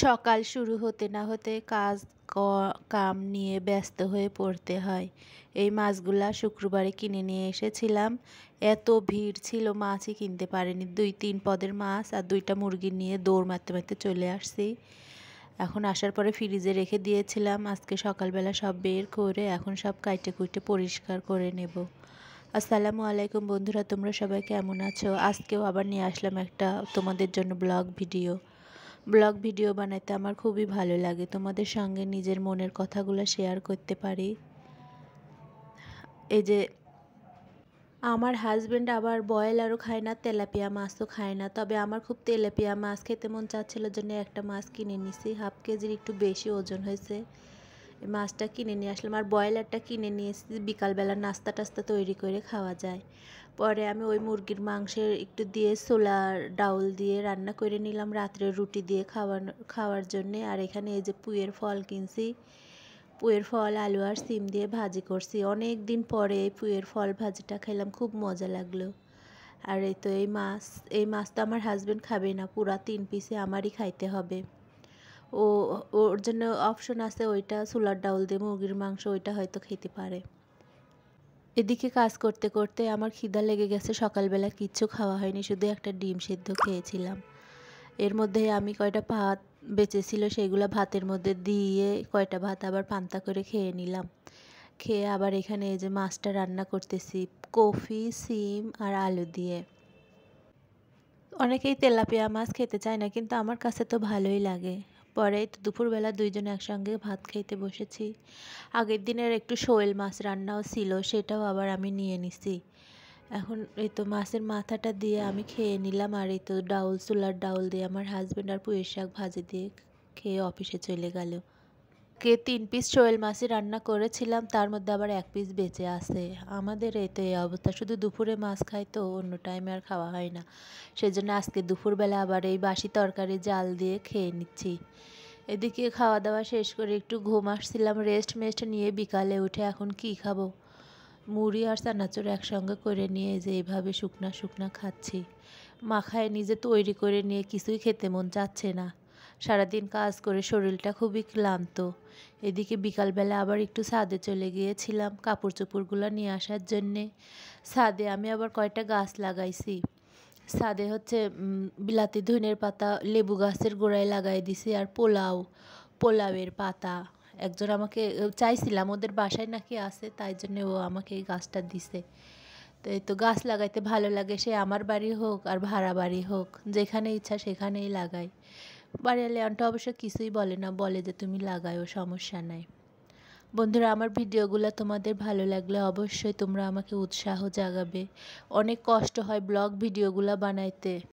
সকাল শুরু হতে না হতে কাম নিয়ে ব্যস্ত হয়ে পড়তে হয়। এই মাছগুলা শুক্রবারে কিনে নিয়ে এসেছিলাম। এত ভিড় ছিল, মাছই কিনতে পারিনি। 2-3 পদের মাছ আর 2টা মুরগি নিয়ে দৌড় মারতে মারতে চলে আসছি। এখন আসার পরে ফ্রিজে রেখে দিয়েছিলাম। আজকে সকালবেলা সব বের করে এখন সব কাইটে কুইটে পরিষ্কার করে নেব। আসসালামু আলাইকুম বন্ধুরা, তোমরা সবাই কেমন আছো? আজকেও আবার নিয়ে আসলাম একটা তোমাদের জন্য ব্লগ ভিডিও বানাতে আমার খুবই ভালো লাগে। তোমাদের সঙ্গে নিজের মনের কথাগুলো শেয়ার করতে পারি। এই যে আমার হাজব্যান্ড আবার ব্রয়লারও খায় না, তেলাপিয়া মাছও খায় না। তবে আমার খুব তেলাপিয়া মাছ খেতে মন চাচ্ছিল জন্য একটা মাছ কিনে নিছি। 1/2 কেজির একটু বেশি ওজন হয়েছে। এই মাছটা কিনে নিয়ে আসলাম। আর ব্রয়লারটা কিনে নিয়ে এসেছি বিকালবেলা নাস্তা টাস্তা তৈরি করে খাওয়া যায়। পরে আমি ওই মুরগির মাংসের একটু দিয়ে ছোলার ডাউল দিয়ে রান্না করে নিলাম রাত্রে রুটি দিয়ে খাওয়ার জন্যে। আর এখানে এই যে পুঁইয়ের ফল কিনছি, পুঁইয়ের ফল আলু আর সিম দিয়ে ভাজি করছি। অনেক দিন পরে এই পুঁইয়ের ফল ভাজিটা খেলাম, খুব মজা লাগলো। আর এই তো এই মাছ তো আমার হাজব্যান্ড খাবে না, পুরা 3 পিসে আমারই খাইতে হবে। ওর জন্য অপশন আছে, ওইটা ছোলার ডাউল দিয়ে মুরগির মাংস, ওইটা হয়তো খেতে পারে। এদিকে কাজ করতে করতে আমার খিদা লেগে গেছে। সকালবেলা কিচ্ছু খাওয়া হয়নি, শুধু একটা ডিম সিদ্ধ খেয়েছিলাম। এর মধ্যে আমি কয়টা ভাত বেঁচেছিল সেগুলো ভাতের মধ্যে দিয়ে কয়টা ভাত আবার পান্তা করে খেয়ে নিলাম। খেয়ে আবার এখানে এই যে মাছটা রান্না করতেছি কফি, সিম আর আলু দিয়ে। অনেকেই তেলাপিয়া মাছ খেতে চায় না, কিন্তু আমার কাছে তো ভালোই লাগে। পরে তো দুপুরবেলা দুইজনে একসঙ্গে ভাত খেতে বসেছি। আগের দিনের একটু শোল মাছ রান্নাও ছিল, সেটাও আবার আমি নিয়ে নিছি। এখন এই তো মাছের মাথাটা দিয়ে আমি খেয়ে নিলাম। আর এই তো ছোলার ডাউল দিয়ে আমার হাজব্যান্ড আর পুঁইয়ের শাক ভাজি দিয়ে খেয়ে অফিসে চলে গেল। 3 পিস শোল মাছই রান্না করেছিলাম, তার মধ্যে আবার 1 পিস বেঁচে আছে। আমাদের এই তো এই অবস্থা, শুধু দুপুরে মাছ খাই তো অন্য টাইমে আর খাওয়া হয় না। সেজন্য আজকে দুপুরবেলা আবার এই বাসি তরকারি জাল দিয়ে খেয়ে নিচ্ছি। এদিকে খাওয়া দাওয়া শেষ করে একটু ঘুম আসছিলাম, রেস্ট নিয়ে বিকালে উঠে এখন কি খাবো, মুড়ি আর চানাচুর একসঙ্গে করে নিয়ে যে এইভাবে শুকনা শুকনা খাচ্ছি। মাখায় নিজে তৈরি করে নিয়ে কিছুই খেতে মন চাচ্ছে না। সারাদিন কাজ করে শরীরটা খুবই ক্লান্ত। এদিকে বিকালবেলা আবার একটু ছাদে চলে গিয়েছিলাম কাপড় চোপড়গুলো নিয়ে আসার জন্যে। ছাদে আমি আবার কয়টা গাছ লাগাইছি। ছাদে হচ্ছে বিলাতি ধনের পাতা লেবু গাছের গোড়ায় লাগাই দিছি, আর পোলাওয়ের পাতা। একজন আমাকে চাইছিলাম, ওদের বাসায় নাকি আছে, তাই জন্য ও আমাকে এই গাছটা দিছে। তো এই তো গাছ লাগাইতে ভালো লাগে, সে আমার বাড়ি হোক আর ভাড়া বাড়ি হোক, যেখানে ইচ্ছা সেখানেই লাগাই। বাড়িওয়ালাটা অবশ্য কিছুই বলে না, বলে যে তুমি লাগাইও, সমস্যা নাই। বন্ধুরা, আমার ভিডিওগুলো তোমাদের ভালো লাগলে অবশ্যই তোমরা আমাকে উৎসাহ জাগাবে। অনেক কষ্ট হয় ব্লগ ভিডিওগুলো বানাইতে।